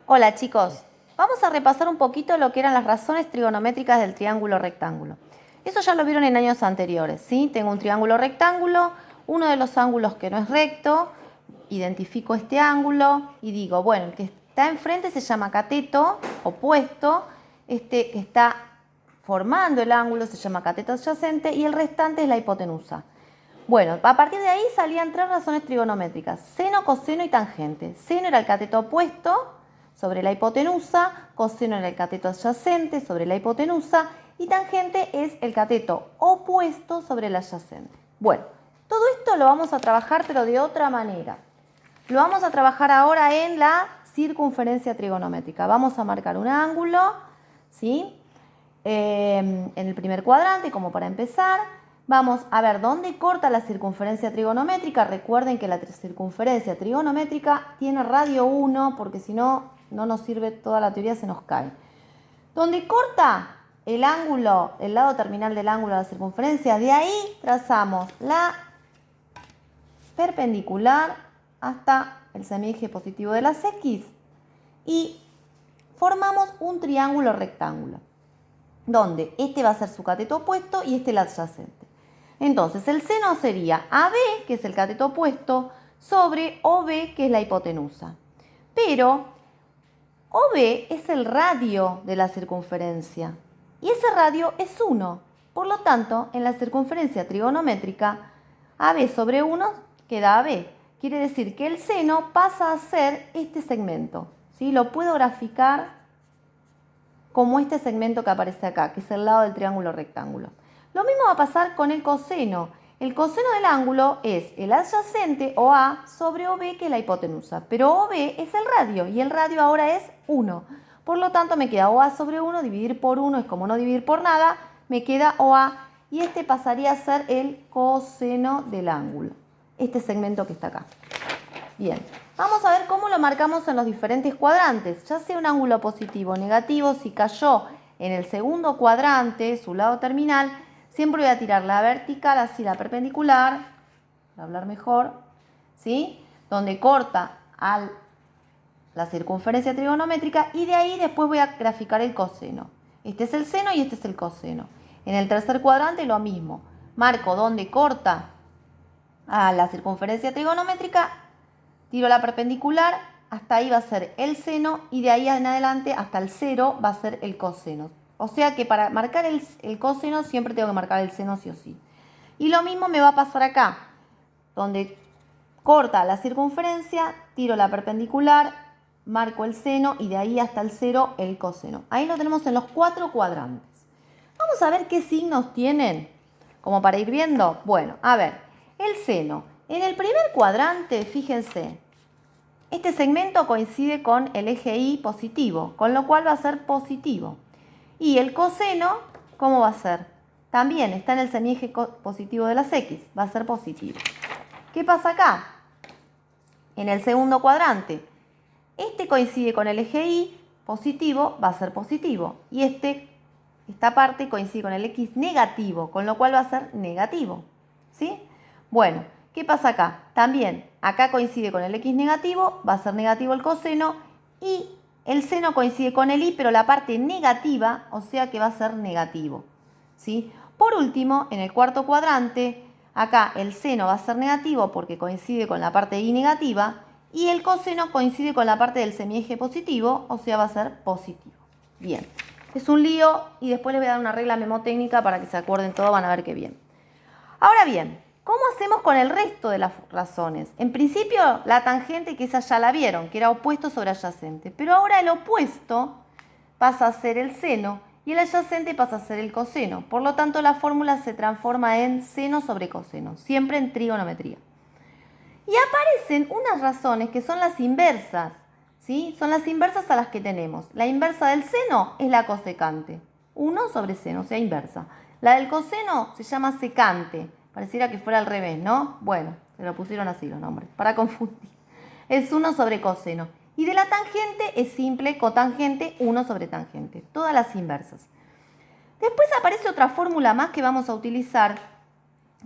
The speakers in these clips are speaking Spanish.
Hola chicos, vamos a repasar un poquito lo que eran las razones trigonométricas del triángulo rectángulo. Eso ya lo vieron en años anteriores, ¿sí? Tengo un triángulo rectángulo, uno de los ángulos que no es recto, identifico este ángulo y digo, bueno, el que está enfrente se llama cateto opuesto, este que está formando el ángulo se llama cateto adyacente y el restante es la hipotenusa. Bueno, a partir de ahí salían tres razones trigonométricas, seno, coseno y tangente. Seno era el cateto opuesto sobre la hipotenusa, coseno era el cateto adyacente sobre la hipotenusa y tangente es el cateto opuesto sobre el adyacente. Bueno, todo esto lo vamos a trabajar pero de otra manera. Lo vamos a trabajar ahora en la circunferencia trigonométrica. Vamos a marcar un ángulo, ¿sí? En el primer cuadrante, como para empezar. Vamos a ver dónde corta la circunferencia trigonométrica. Recuerden que la circunferencia trigonométrica tiene radio 1, porque si no, no nos sirve toda la teoría, se nos cae. Donde corta el ángulo, el lado terminal del ángulo de la circunferencia, de ahí trazamos la perpendicular hasta el semieje positivo de las X y formamos un triángulo rectángulo, donde este va a ser su cateto opuesto y este el adyacente. Entonces, el seno sería AB, que es el cateto opuesto, sobre OB, que es la hipotenusa. Pero OB es el radio de la circunferencia y ese radio es 1. Por lo tanto, en la circunferencia trigonométrica, AB sobre 1 queda AB. Quiere decir que el seno pasa a ser este segmento, ¿sí? Lo puedo graficar como este segmento que aparece acá, que es el lado del triángulo rectángulo. Lo mismo va a pasar con el coseno. El coseno del ángulo es el adyacente OA sobre OB, que es la hipotenusa. Pero OB es el radio y el radio ahora es 1. Por lo tanto, me queda OA sobre 1, dividir por 1 es como no dividir por nada. Me queda OA y este pasaría a ser el coseno del ángulo. Este segmento que está acá. Bien, vamos a ver cómo lo marcamos en los diferentes cuadrantes. Ya sea un ángulo positivo o negativo, si cayó en el segundo cuadrante, su lado terminal, siempre voy a tirar la vertical, así la perpendicular, para hablar mejor, ¿sí? Donde corta la circunferencia trigonométrica y de ahí después voy a graficar el coseno. Este es el seno y este es el coseno. En el tercer cuadrante lo mismo. Marco donde corta a la circunferencia trigonométrica, tiro la perpendicular, hasta ahí va a ser el seno y de ahí en adelante hasta el 0 va a ser el coseno. O sea que para marcar el coseno siempre tengo que marcar el seno sí o sí. Y lo mismo me va a pasar acá, donde corta la circunferencia, tiro la perpendicular, marco el seno y de ahí hasta el 0 el coseno. Ahí lo tenemos en los 4 cuadrantes. Vamos a ver qué signos tienen, como para ir viendo. Bueno, a ver, el seno. En el primer cuadrante, fíjense, este segmento coincide con el eje Y positivo, con lo cual va a ser positivo. Y el coseno, ¿cómo va a ser? También está en el semieje positivo de las X, va a ser positivo. ¿Qué pasa acá? En el segundo cuadrante, este coincide con el eje Y positivo, va a ser positivo. Y esta parte coincide con el X negativo, con lo cual va a ser negativo. ¿Sí? Bueno, ¿qué pasa acá? También, acá coincide con el X negativo, va a ser negativo el coseno y el seno coincide con el Y, pero la parte negativa, o sea que va a ser negativo. ¿Sí? Por último, en el cuarto cuadrante, acá el seno va a ser negativo porque coincide con la parte Y negativa y el coseno coincide con la parte del semieje positivo, o sea va a ser positivo. Bien, es un lío y después les voy a dar una regla memotécnica para que se acuerden todo, van a ver qué bien. Ahora bien, ¿cómo hacemos con el resto de las razones? En principio, la tangente, que esa ya la vieron, que era opuesto sobre adyacente. Pero ahora el opuesto pasa a ser el seno y el adyacente pasa a ser el coseno. Por lo tanto, la fórmula se transforma en seno sobre coseno, siempre en trigonometría. Y aparecen unas razones que son las inversas, ¿sí? Son las inversas a las que tenemos. La inversa del seno es la cosecante. 1 sobre seno, o sea, inversa. La del coseno se llama secante. Pareciera que fuera al revés, ¿no? Bueno, se lo pusieron así los nombres, para confundir. Es 1 sobre coseno. Y de la tangente es simple, cotangente, 1 sobre tangente. Todas las inversas. Después aparece otra fórmula más que vamos a utilizar,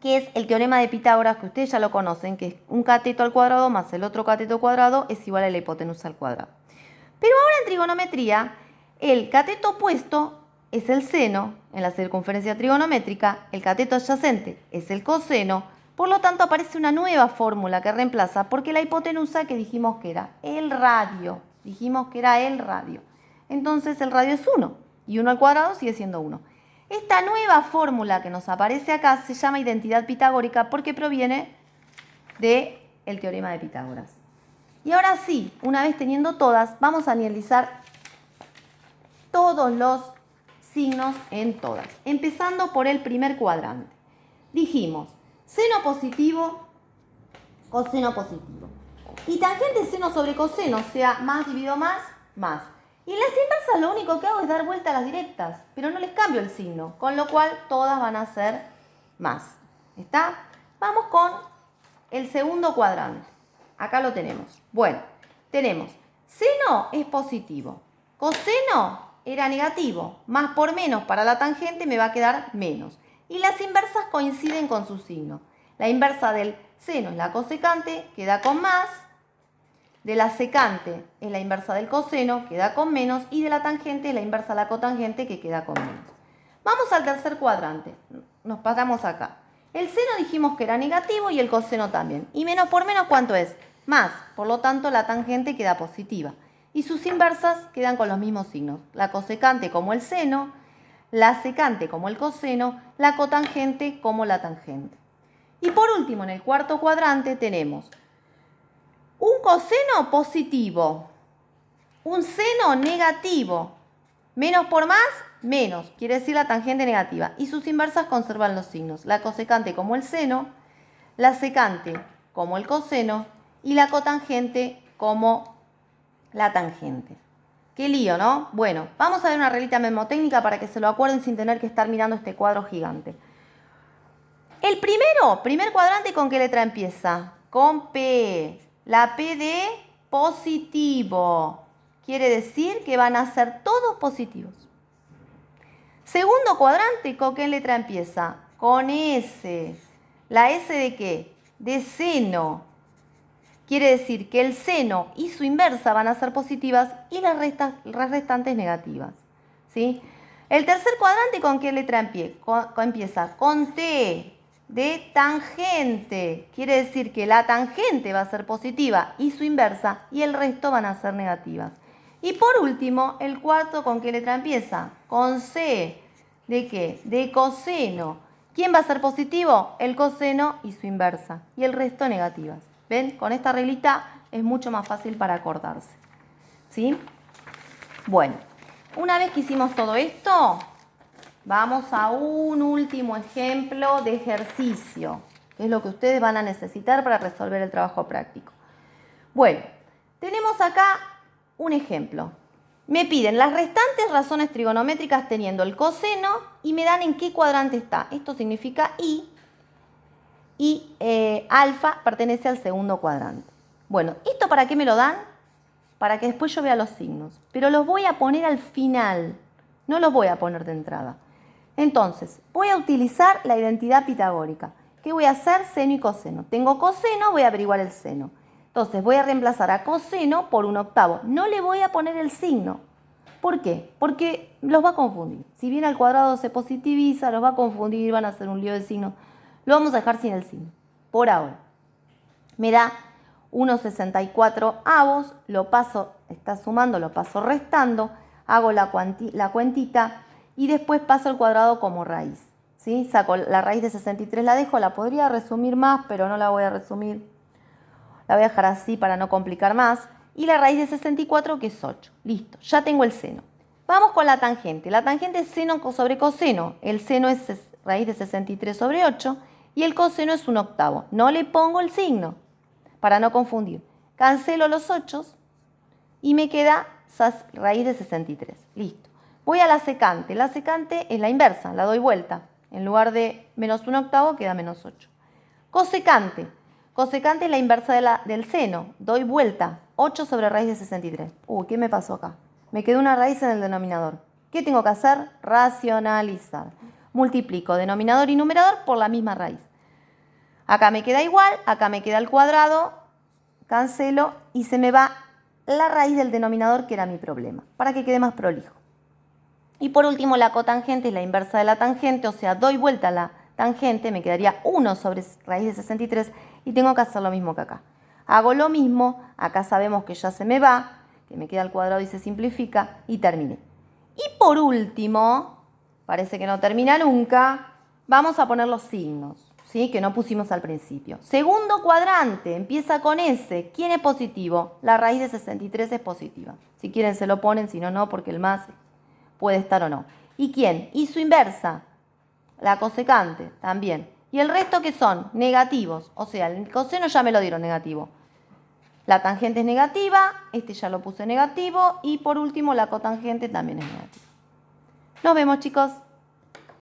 que es el teorema de Pitágoras, que ustedes ya lo conocen, que es un cateto al cuadrado más el otro cateto cuadrado es igual a la hipotenusa al cuadrado. Pero ahora en trigonometría, el cateto opuesto es el seno en la circunferencia trigonométrica, el cateto adyacente es el coseno, por lo tanto aparece una nueva fórmula que reemplaza, porque la hipotenusa que dijimos que era el radio, Entonces el radio es 1 y 1 al cuadrado sigue siendo 1. Esta nueva fórmula que nos aparece acá se llama identidad pitagórica porque proviene del teorema de Pitágoras. Y ahora sí, una vez teniendo todas, vamos a analizar todos los signos en todas. Empezando por el primer cuadrante. Dijimos, seno positivo, coseno positivo. Y tangente seno sobre coseno, o sea, más dividido más. Y en las inversas lo único que hago es dar vuelta a las directas, pero no les cambio el signo, con lo cual todas van a ser más. ¿Está? Vamos con el segundo cuadrante. Acá lo tenemos. Bueno, tenemos seno es positivo, coseno era negativo, más por menos para la tangente me va a quedar menos. Y las inversas coinciden con su signo. La inversa del seno es la cosecante, queda con más. De la secante es la inversa del coseno, queda con menos. Y de la tangente es la inversa de la cotangente, que queda con menos. Vamos al tercer cuadrante. Nos paramos acá. El seno dijimos que era negativo y el coseno también. Y menos por menos, ¿cuánto es? Más. Por lo tanto, la tangente queda positiva. Y sus inversas quedan con los mismos signos. La cosecante como el seno, la secante como el coseno, la cotangente como la tangente. Y por último, en el cuarto cuadrante tenemos un coseno positivo, un seno negativo. Menos por más, menos. Quiere decir la tangente negativa. Y sus inversas conservan los signos. La cosecante como el seno, la secante como el coseno y la cotangente como la tangente. Qué lío, ¿no? Bueno, vamos a ver una reglita memotécnica para que se lo acuerden sin tener que estar mirando este cuadro gigante. El primer cuadrante, ¿con qué letra empieza? Con P. La P de positivo. Quiere decir que van a ser todos positivos. Segundo cuadrante, ¿con qué letra empieza? Con S. ¿La S de qué? De seno. Quiere decir que el seno y su inversa van a ser positivas y las restantes negativas. ¿Sí? El tercer cuadrante, ¿con qué letra empieza? Con T, de tangente. Quiere decir que la tangente va a ser positiva y su inversa, y el resto van a ser negativas. Y por último, el cuarto, ¿con qué letra empieza? Con C. ¿De qué? De coseno. ¿Quién va a ser positivo? El coseno y su inversa, y el resto negativas. ¿Ven? Con esta reglita es mucho más fácil para acordarse. ¿Sí? Bueno, una vez que hicimos todo esto, vamos a un último ejemplo de ejercicio, que es lo que ustedes van a necesitar para resolver el trabajo práctico. Bueno, tenemos acá un ejemplo. Me piden las restantes razones trigonométricas teniendo el coseno y me dan en qué cuadrante está. Esto significa y alfa pertenece al segundo cuadrante. Bueno, ¿esto para qué me lo dan? Para que después yo vea los signos. Pero los voy a poner al final, no los voy a poner de entrada. Entonces, voy a utilizar la identidad pitagórica. ¿Qué voy a hacer? Seno y coseno. Tengo coseno, voy a averiguar el seno. Entonces, voy a reemplazar a coseno por 1/8. No le voy a poner el signo. ¿Por qué? Porque los va a confundir. Si bien al cuadrado se positiviza, los va a confundir, van a hacer un lío de signos. Lo vamos a dejar sin el signo, por ahora. Me da 1/64, lo paso, está sumando, lo paso restando, hago la cuentita y después paso el cuadrado como raíz. ¿Sí? Saco la raíz de 63, la dejo, la podría resumir más, pero no la voy a resumir. La voy a dejar así para no complicar más. Y la raíz de 64, que es 8. Listo, ya tengo el seno. Vamos con la tangente. La tangente es seno sobre coseno. El seno es raíz de 63 sobre 8 y el coseno es 1/8. No le pongo el signo para no confundir. Cancelo los 8 y me queda raíz de 63. Listo. Voy a la secante. La secante es la inversa, la doy vuelta. En lugar de menos 1/8 queda menos 8. Cosecante. Cosecante es la inversa del seno. Doy vuelta. 8 sobre raíz de 63. Uy, ¿qué me pasó acá? Me quedó una raíz en el denominador. ¿Qué tengo que hacer? Racionalizar. Multiplico denominador y numerador por la misma raíz. Acá me queda igual, acá me queda el cuadrado, cancelo y se me va la raíz del denominador, que era mi problema, para que quede más prolijo. Y por último, la cotangente es la inversa de la tangente, o sea, doy vuelta a la tangente, me quedaría 1 sobre raíz de 63 y tengo que hacer lo mismo que acá. Hago lo mismo, acá sabemos que ya se me va, que me queda el cuadrado y se simplifica y terminé. Y por último, parece que no termina nunca, vamos a poner los signos, ¿sí? Que no pusimos al principio. Segundo cuadrante, empieza con S. ¿Quién es positivo? La raíz de 63 es positiva. Si quieren se lo ponen, si no, no, porque el más puede estar o no. ¿Y quién? Y su inversa, la cosecante, también. ¿Y el resto qué son? Negativos. O sea, el coseno ya me lo dieron negativo. La tangente es negativa, este ya lo puse negativo. Y por último, la cotangente también es negativa. Nos vemos, chicos.